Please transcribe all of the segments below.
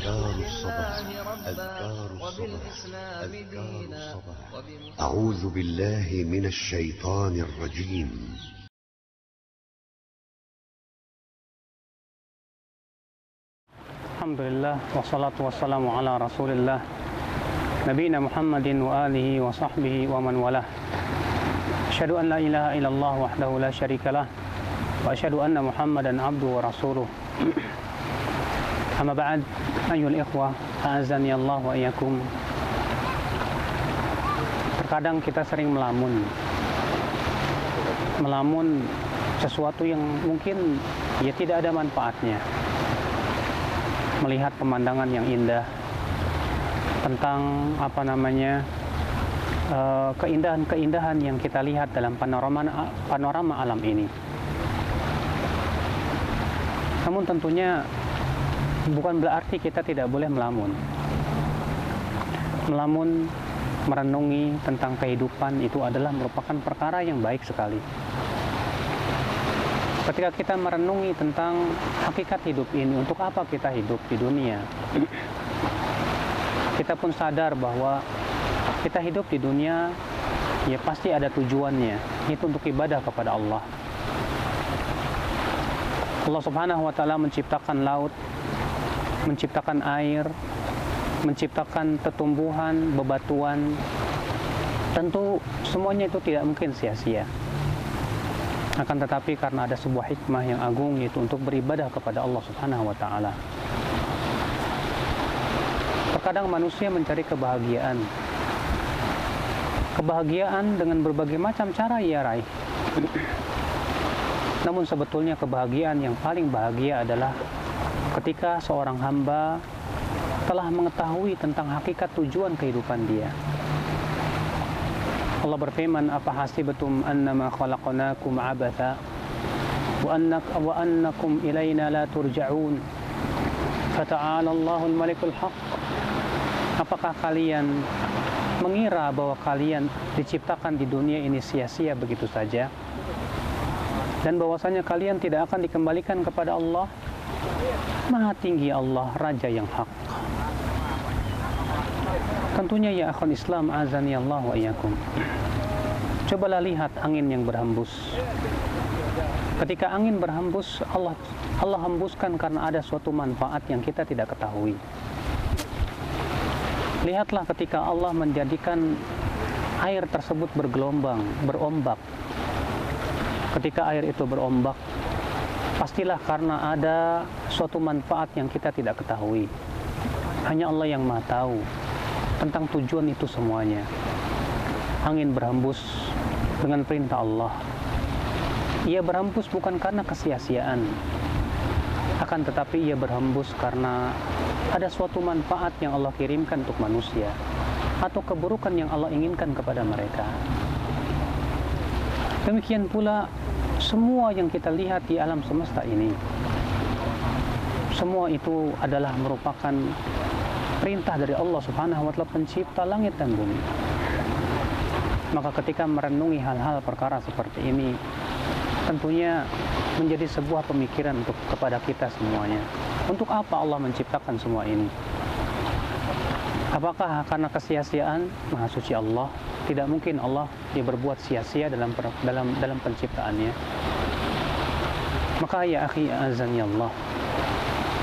أذكار الصباح أذكار الصباح أذكار الصباح أعوذ بالله من الشيطان الرجيم. Alhamdulillah wassalatu wassalamu ala rasulillah nabiyina Muhammadin wa alihi wa sahbihi wa man walah. Asyhadu an la ilaha illallah wahdahu la syarikalah wa asyhadu anna Muhammadan abduhu wa rasuluh. Amma ba'd, ayyuhal ikhwah, a'azani Allah wa iyyakum. Terkadang kita sering melamun sesuatu yang mungkin ya tidak ada manfaatnya. Melihat pemandangan yang indah, tentang keindahan-keindahan yang kita lihat dalam panorama alam ini. Namun tentunya bukan berarti kita tidak boleh melamun, merenungi tentang kehidupan itu adalah merupakan perkara yang baik sekali. Ketika kita merenungi tentang hakikat hidup ini, untuk apa kita hidup di dunia, kita pun sadar bahwa kita hidup di dunia ya pasti ada tujuannya, itu untuk ibadah kepada Allah. Allah Subhanahu wa Ta'ala menciptakan laut, menciptakan air, menciptakan tetumbuhan, bebatuan. Tentu semuanya itu tidak mungkin sia-sia. Akan tetapi karena ada sebuah hikmah yang agung, yaitu untuk beribadah kepada Allah Subhanahu wa Ta'ala. Terkadang manusia mencari kebahagiaan dengan berbagai macam cara ia raih. Namun sebetulnya kebahagiaan yang paling bahagia adalah ketika seorang hamba telah mengetahui tentang hakikat tujuan kehidupan dia. Allah berfirman, "Apa hasibatum annama khalaqnakum abatha wa annakum ilaina la turja'un. Fata'ala Allahul Malikul Haq." Apakah kalian mengira bahwa kalian diciptakan di dunia ini sia-sia begitu saja, dan bahwasanya kalian tidak akan dikembalikan kepada Allah? Maha tinggi Allah, Raja yang hak. Tentunya ya akhul Islam, azani Allah wa iyyakum. Cobalah lihat angin yang berhembus. Ketika angin berhembus, Allah hembuskan karena ada suatu manfaat yang kita tidak ketahui. Lihatlah ketika Allah menjadikan air tersebut bergelombang, berombak. Ketika air itu berombak, pastilah karena ada suatu manfaat yang kita tidak ketahui. Hanya Allah yang Maha tahu tentang tujuan itu semuanya. Angin berhembus dengan perintah Allah. Ia berhembus bukan karena kesia-siaan, akan tetapi ia berhembus karena ada suatu manfaat yang Allah kirimkan untuk manusia, atau keburukan yang Allah inginkan kepada mereka. Demikian pula semua yang kita lihat di alam semesta ini, semua itu adalah merupakan perintah dari Allah Subhanahu wa Ta'ala, pencipta langit dan bumi. Maka ketika merenungi hal-hal perkara seperti ini, tentunya menjadi sebuah pemikiran kepada kita semuanya. Untuk apa Allah menciptakan semua ini? Apakah karena kesia-siaan? Maha suci Allah, tidak mungkin Allah dia berbuat sia-sia dalam penciptaannya. Maka ya akhi azani Allah,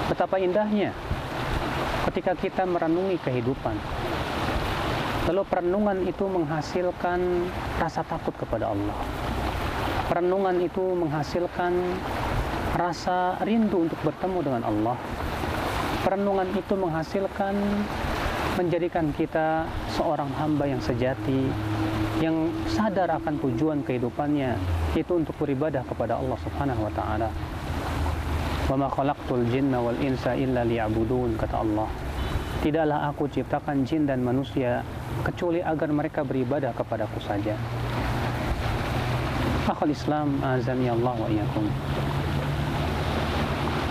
betapa indahnya ketika kita merenungi kehidupan, lalu perenungan itu menghasilkan rasa takut kepada Allah. Perenungan itu menghasilkan rasa rindu untuk bertemu dengan Allah. Perenungan itu menghasilkan menjadikan kita seorang hamba yang sejati, yang sadar akan tujuan kehidupannya, itu untuk beribadah kepada Allah Subhanahu wa Ta'ala. "Wa ma khalaqtul jinna wal insa illa liya'budun," kata Allah. Tidaklah aku ciptakan jin dan manusia kecuali agar mereka beribadah kepadaku saja. Akhul Islam, azani Allah wa iyyakum.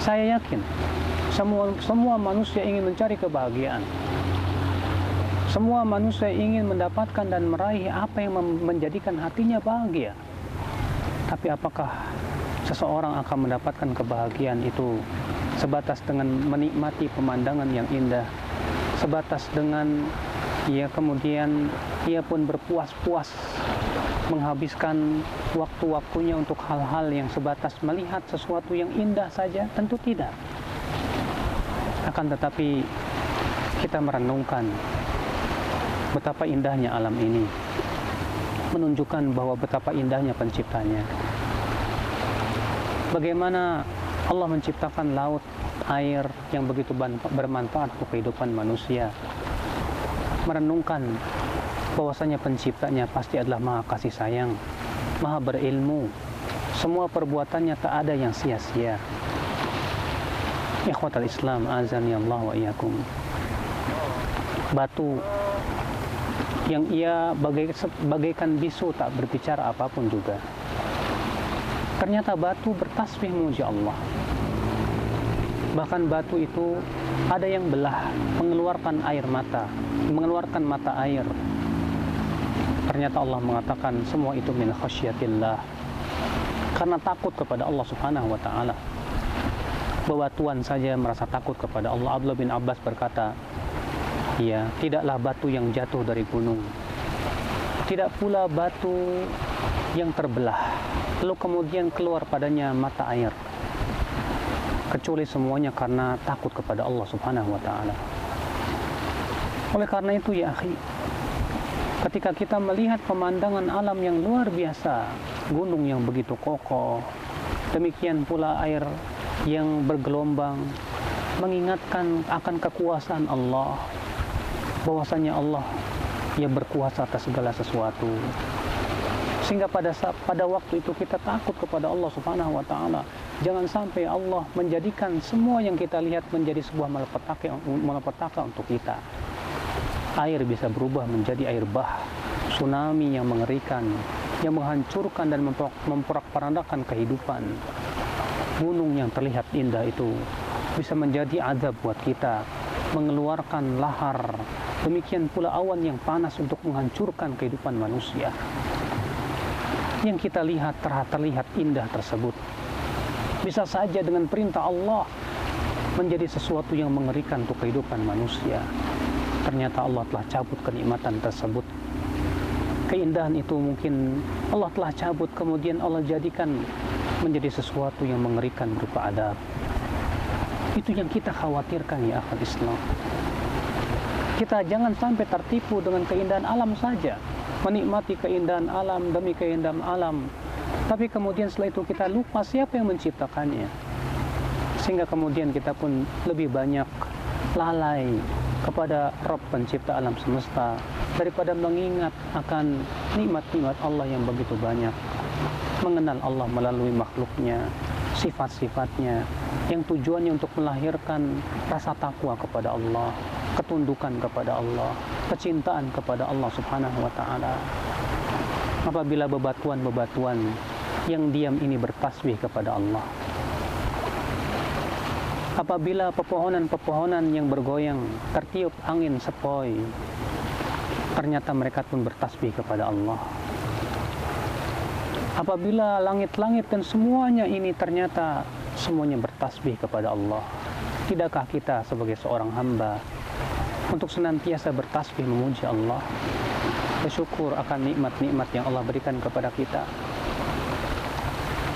Saya yakin semua manusia ingin mencari kebahagiaan. Semua manusia ingin mendapatkan dan meraih apa yang menjadikan hatinya bahagia. Tapi apakah seseorang akan mendapatkan kebahagiaan itu sebatas dengan menikmati pemandangan yang indah, sebatas dengan kemudian ia pun berpuas-puas menghabiskan waktu-waktunya untuk hal-hal yang sebatas melihat sesuatu yang indah saja? Tentu tidak. Akan tetapi kita merenungkan betapa indahnya alam ini, menunjukkan bahwa betapa indahnya penciptanya. Bagaimana Allah menciptakan laut, air yang begitu bermanfaat untuk kehidupan manusia. Merenungkan bahwasanya penciptanya pasti adalah maha kasih sayang, maha berilmu. Semua perbuatannya tak ada yang sia-sia. Ikhwatal Islam, azani Allah wa iyyakum. Batu yang ia bagaikan bisu tak berbicara apapun juga. Ternyata batu bertasbih memuji Allah. Bahkan batu itu ada yang belah, mengeluarkan air mata, mengeluarkan mata air. Ternyata Allah mengatakan semua itu min khasyatillah, karena takut kepada Allah Subhanahu wa taala. Bebatuan saja merasa takut kepada Allah. Abdullah bin Abbas berkata, ya, tidaklah batu yang jatuh dari gunung, tidak pula batu yang terbelah lalu kemudian keluar padanya mata air, kecuali semuanya karena takut kepada Allah Subhanahu wa taala. Oleh karena itu ya akhi, ketika kita melihat pemandangan alam yang luar biasa, gunung yang begitu kokoh, demikian pula air yang bergelombang, mengingatkan akan kekuasaan Allah, bahwasanya Allah ia berkuasa atas segala sesuatu. Sehingga pada waktu itu kita takut kepada Allah Subhanahu wa taala. Jangan sampai Allah menjadikan semua yang kita lihat menjadi sebuah malapetaka untuk kita. Air bisa berubah menjadi air bah, tsunami yang mengerikan, yang menghancurkan dan memporak-porandakan kehidupan. Gunung yang terlihat indah itu bisa menjadi azab buat kita, mengeluarkan lahar. Demikian pula awan yang panas untuk menghancurkan kehidupan manusia. Yang kita lihat terlihat indah tersebut bisa saja dengan perintah Allah menjadi sesuatu yang mengerikan untuk kehidupan manusia. Ternyata Allah telah cabut kenikmatan tersebut. Keindahan itu mungkin Allah telah cabut, kemudian Allah jadikan menjadi sesuatu yang mengerikan berupa adab. Itu yang kita khawatirkan ya akhwat Islam. Kita jangan sampai tertipu dengan keindahan alam saja, menikmati keindahan alam demi keindahan alam, tapi kemudian setelah itu kita lupa siapa yang menciptakannya, sehingga kemudian kita pun lebih banyak lalai kepada Rabb pencipta alam semesta daripada mengingat akan nikmat-nikmat Allah yang begitu banyak, mengenal Allah melalui makhluknya, sifat-sifatnya yang tujuannya untuk melahirkan rasa takwa kepada Allah, ketundukan kepada Allah, kecintaan kepada Allah Subhanahu wa taala. Apabila bebatuan-bebatuan yang diam ini bertasbih kepada Allah, apabila pepohonan-pepohonan yang bergoyang tertiup angin sepoi, ternyata mereka pun bertasbih kepada Allah. Apabila langit-langit dan semuanya ini ternyata semuanya bertasbih kepada Allah, tidakkah kita sebagai seorang hamba untuk senantiasa bertasbih memuji Allah, bersyukur akan nikmat-nikmat yang Allah berikan kepada kita?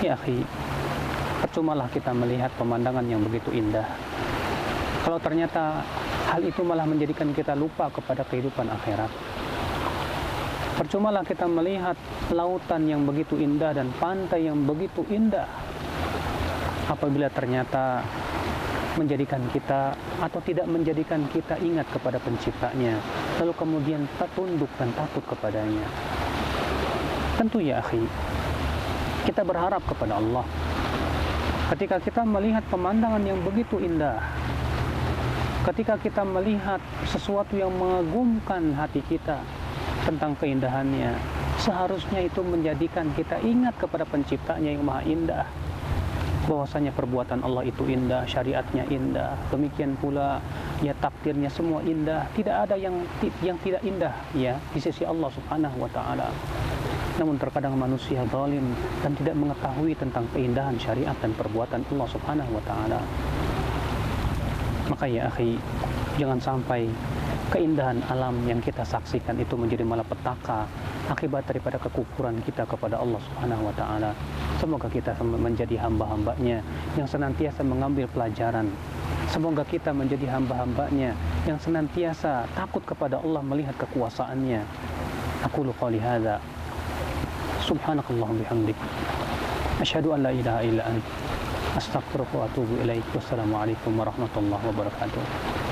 Ya akhi, percumalah kita melihat pemandangan yang begitu indah kalau ternyata hal itu malah menjadikan kita lupa kepada kehidupan akhirat. Percumalah kita melihat lautan yang begitu indah dan pantai yang begitu indah apabila ternyata menjadikan kita atau tidak menjadikan kita ingat kepada penciptanya, lalu kemudian kita tunduk dan takut kepadanya. Tentu ya akhi, kita berharap kepada Allah ketika kita melihat pemandangan yang begitu indah, ketika kita melihat sesuatu yang mengagumkan hati kita tentang keindahannya, seharusnya itu menjadikan kita ingat kepada penciptanya yang maha indah, bahwasanya perbuatan Allah itu indah, syariatnya indah, demikian pula ya takdirnya semua indah, tidak ada yang tidak indah ya di sisi Allah Subhanahu wa taala. Namun terkadang manusia zalim dan tidak mengetahui tentang keindahan syariat dan perbuatan Allah Subhanahu wa taala. Maka ya akhi, jangan sampai keindahan alam yang kita saksikan itu menjadi malapetaka akibat daripada kekufuran kita kepada Allah Subhanahu wa taala. Semoga kita menjadi hamba-hambanya yang senantiasa mengambil pelajaran. Semoga kita menjadi hamba-hambanya yang senantiasa takut kepada Allah melihat kekuasaannya. Aqulu qouli hadza. Subhanakallahumma bihamdik. Asyhadu an la ilaha illa anta. Astaghfiruka wa atubu ilaik. Wassalamualaikum warahmatullahi wabarakatuh.